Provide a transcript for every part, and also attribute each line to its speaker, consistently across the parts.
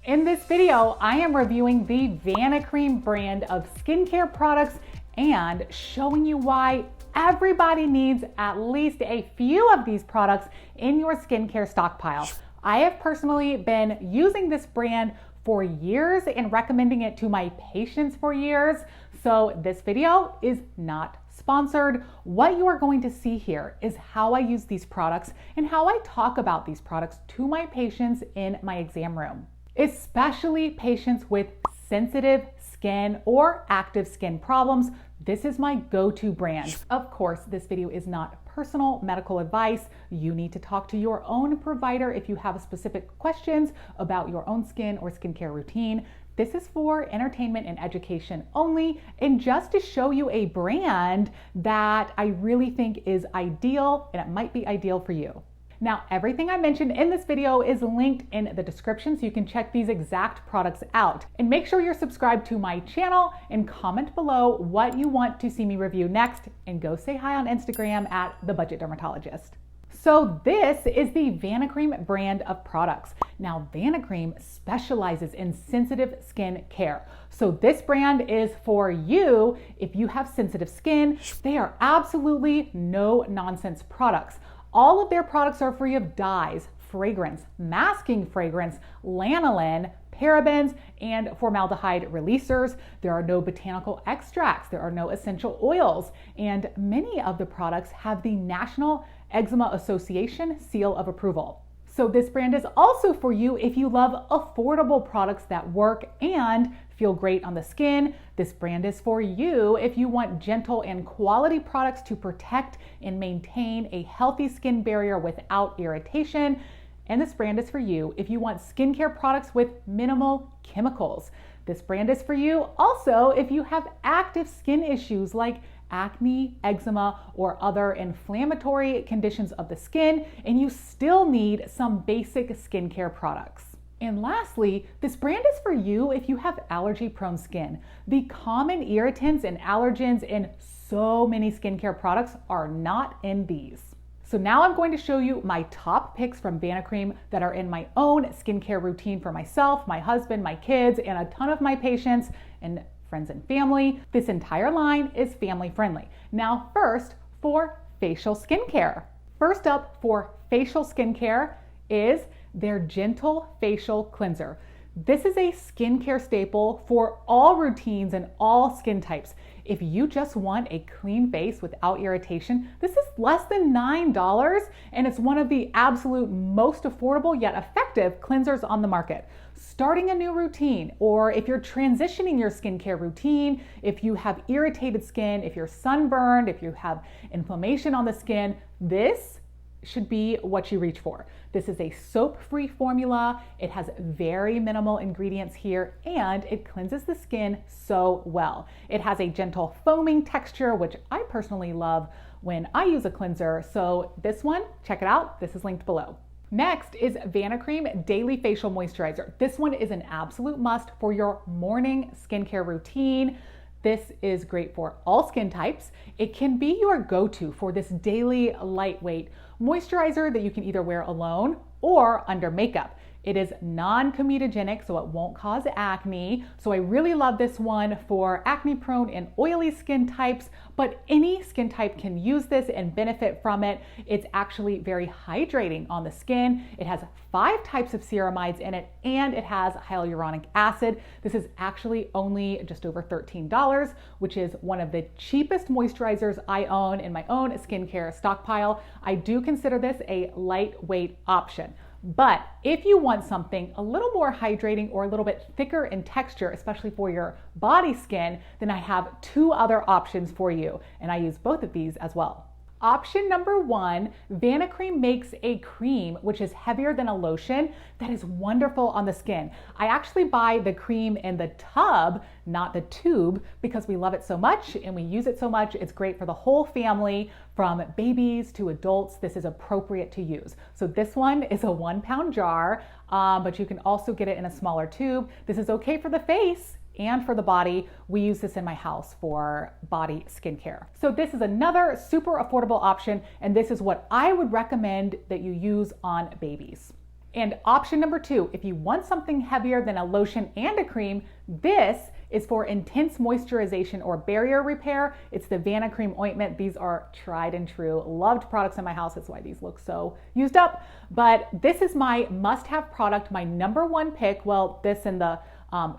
Speaker 1: In this video, I am reviewing the Vanicream brand of skincare products and showing you why everybody needs at least a few of these products in your skincare stockpile. I have personally been using this brand for years and recommending it to my patients for years. So this video is not sponsored. What you are going to see here is how I use these products and how I talk about these products to my patients in my exam room, especially patients with sensitive skin or active skin problems. This is my go-to brand. Of course, this video is not personal medical advice. You need to talk to your own provider if you have specific questions about your own skin or skincare routine. This is for entertainment and education only, and just to show you a brand that I really think is ideal, and it might be ideal for you. Now, everything I mentioned in this video is linked in the description, so you can check these exact products out. And make sure you're subscribed to my channel and comment below what you want to see me review next, and go say hi on Instagram at The Budget Dermatologist. So this is the Vanicream brand of products. Now, Vanicream specializes in sensitive skin care. So this brand is for you if you have sensitive skin. They are absolutely no nonsense products. All of their products are free of dyes, fragrance, masking fragrance, lanolin, parabens, and formaldehyde releasers. There are no botanical extracts. There are no essential oils. And many of the products have the National Eczema Association seal of approval. So this brand is also for you if you love affordable products that work and feel great on the skin. This brand is for you if you want gentle and quality products to protect and maintain a healthy skin barrier without irritation. And this brand is for you if you want skincare products with minimal chemicals. This brand is for you also if you have active skin issues like acne, eczema, or other inflammatory conditions of the skin, and you still need some basic skincare products. And lastly, this brand is for you if you have allergy-prone skin. The common irritants and allergens in so many skincare products are not in these. So now I'm going to show you my top picks from Vanicream that are in my own skincare routine for myself, my husband, my kids, and a ton of my patients and friends and family. This entire line is family friendly. Now first, for facial skincare. First up for facial skincare is their Gentle Facial Cleanser. This is a skincare staple for all routines and all skin types. If you just want a clean face without irritation, this is less than $9, and it's one of the absolute most affordable yet effective cleansers on the market. Starting a new routine, or if you're transitioning your skincare routine, if you have irritated skin, if you're sunburned, if you have inflammation on the skin, this should be what you reach for. This is a soap-free formula. It has very minimal ingredients here, and it cleanses the skin so well. It has a gentle foaming texture, which I personally love when I use a cleanser. So this one, check it out. This is linked below. Next is Vanicream Daily Facial Moisturizer. This one is an absolute must for your morning skincare routine. This is great for all skin types. It can be your go-to for this daily lightweight moisturizer that you can either wear alone or under makeup. It is non-comedogenic, so it won't cause acne. So I really love this one for acne-prone and oily skin types, but any skin type can use this and benefit from it. It's actually very hydrating on the skin. It has 5 types of ceramides in it, and it has hyaluronic acid. This is actually only just over $13, which is one of the cheapest moisturizers I own in my own skincare stockpile. I do consider this a lightweight option. But if you want something a little more hydrating or a little bit thicker in texture, especially for your body skin, then I have 2 other options for you, and I use both of these as well. Option number 1, Vanicream makes a cream which is heavier than a lotion that is wonderful on the skin. I actually buy the cream in the tub, not the tube, because we love it so much and we use it so much. It's great for the whole family, from babies to adults. This is appropriate to use. So this one is a 1-pound jar, but you can also get it in a smaller tube. This is okay for the face and for the body. We use this in my house for body skincare. So this is another super affordable option, and this is what I would recommend that you use on babies. And option number 2, if you want something heavier than a lotion and a cream, this is for intense moisturization or barrier repair. It's the Vanicream ointment. These are tried and true, loved products in my house. That's why these look so used up. But this is my must-have product, my number 1 pick. Well, this and the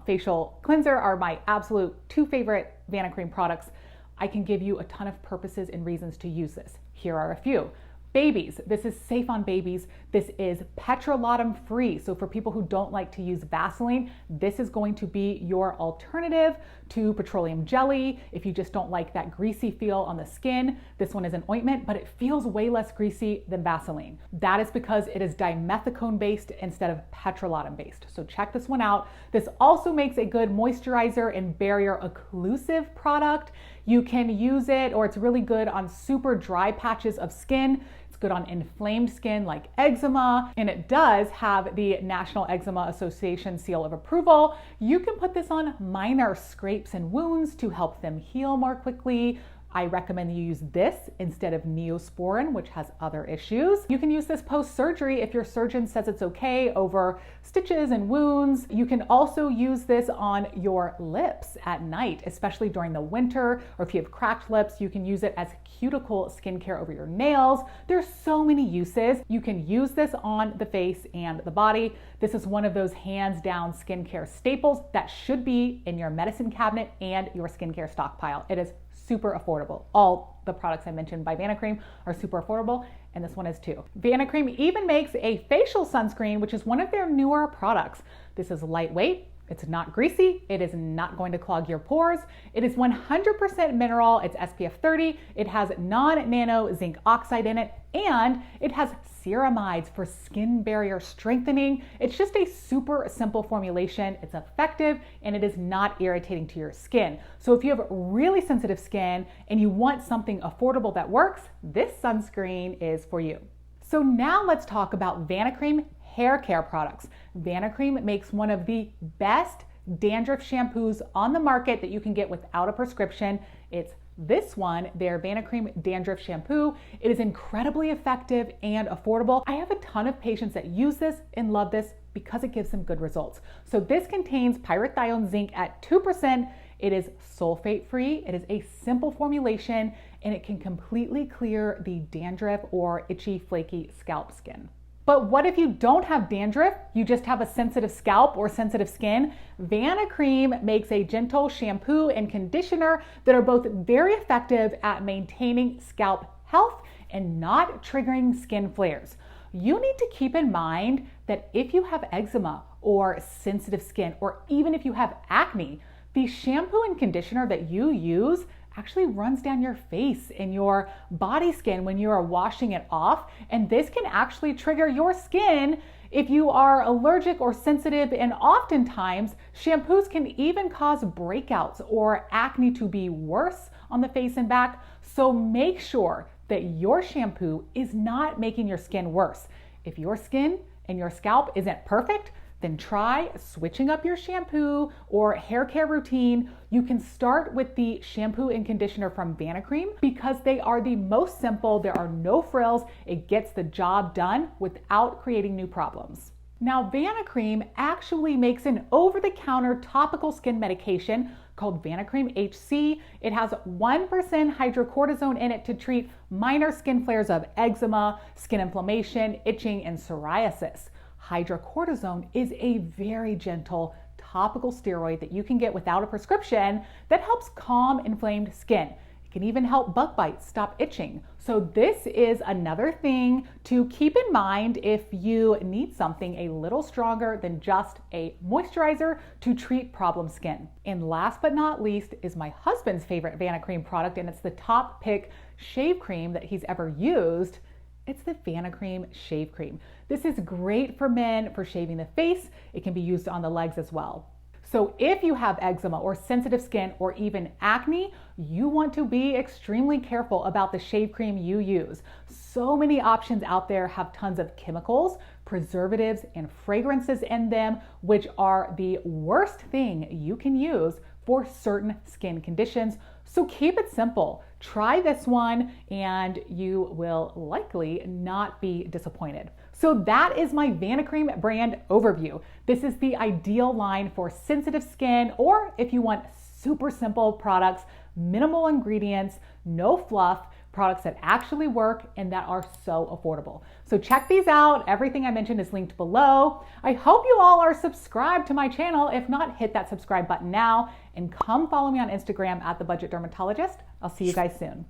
Speaker 1: facial cleanser are my absolute 2 favorite Vanicream products. I can give you a ton of purposes and reasons to use this. Here are a few. Babies, this is safe on babies. This is petrolatum free. So for people who don't like to use Vaseline, this is going to be your alternative to petroleum jelly. If you just don't like that greasy feel on the skin, this one is an ointment, but it feels way less greasy than Vaseline. That is because it is dimethicone based instead of petrolatum based. So check this one out. This also makes a good moisturizer and barrier occlusive product. You can use it, or it's really good on super dry patches of skin. It's good on inflamed skin like eczema, and it does have the National Eczema Association seal of approval. You can put this on minor scrapes and wounds to help them heal more quickly. I recommend you use this instead of Neosporin, which has other issues. You can use this post-surgery if your surgeon says it's okay over stitches and wounds. You can also use this on your lips at night, especially during the winter, or if you have cracked lips, you can use it as cuticle skincare over your nails. There's so many uses. You can use this on the face and the body. This is one of those hands down skincare staples that should be in your medicine cabinet and your skincare stockpile. It is super affordable. All the products I mentioned by Vanicream are super affordable, and this one is too. Vanicream even makes a facial sunscreen, which is one of their newer products. This is lightweight. It's not greasy. It is not going to clog your pores. It is 100% mineral. It's SPF 30. It has non-nano zinc oxide in it, and it has ceramides for skin barrier strengthening. It's just a super simple formulation. It's effective, and it is not irritating to your skin. So if you have really sensitive skin and you want something affordable that works, this sunscreen is for you. So now let's talk about Vanicream hair care products. Vanicream makes one of the best dandruff shampoos on the market that you can get without a prescription. It's this one, their Vanicream Dandruff Shampoo. It is incredibly effective and affordable. I have a ton of patients that use this and love this because it gives them good results. So this contains pyrithione zinc at 2%. It is sulfate free. It is a simple formulation, and it can completely clear the dandruff or itchy, flaky scalp skin. But what if you don't have dandruff? You just have a sensitive scalp or sensitive skin? Vanicream makes a gentle shampoo and conditioner that are both very effective at maintaining scalp health and not triggering skin flares. You need to keep in mind that if you have eczema or sensitive skin, or even if you have acne, the shampoo and conditioner that you use actually runs down your face and your body skin when you are washing it off. And this can actually trigger your skin if you are allergic or sensitive. And oftentimes shampoos can even cause breakouts or acne to be worse on the face and back. So make sure that your shampoo is not making your skin worse. If your skin and your scalp isn't perfect, then try switching up your shampoo or hair care routine. You can start with the shampoo and conditioner from Vanicream because they are the most simple. There are no frills. It gets the job done without creating new problems. Now, Vanicream actually makes an over-the-counter topical skin medication called Vanicream HC. It has 1% hydrocortisone in it to treat minor skin flares of eczema, skin inflammation, itching, and psoriasis. Hydrocortisone is a very gentle topical steroid that you can get without a prescription that helps calm inflamed skin. It can even help bug bites stop itching. So this is another thing to keep in mind if you need something a little stronger than just a moisturizer to treat problem skin. And last but not least is my husband's favorite Vanicream product, and it's the top pick shave cream that he's ever used. It's the Vanicream Shave Cream. This is great for men for shaving the face. It can be used on the legs as well. So if you have eczema or sensitive skin or even acne, you want to be extremely careful about the shave cream you use. So many options out there have tons of chemicals, preservatives, and fragrances in them, which are the worst thing you can use for certain skin conditions. So keep it simple. Try this one and you will likely not be disappointed. So that is my Vanicream brand overview. This is the ideal line for sensitive skin, or if you want super simple products, minimal ingredients, no fluff, products that actually work and that are so affordable. So check these out. Everything I mentioned is linked below. I hope you all are subscribed to my channel. If not, hit that subscribe button now and come follow me on Instagram at The Budget Dermatologist. I'll see you guys soon.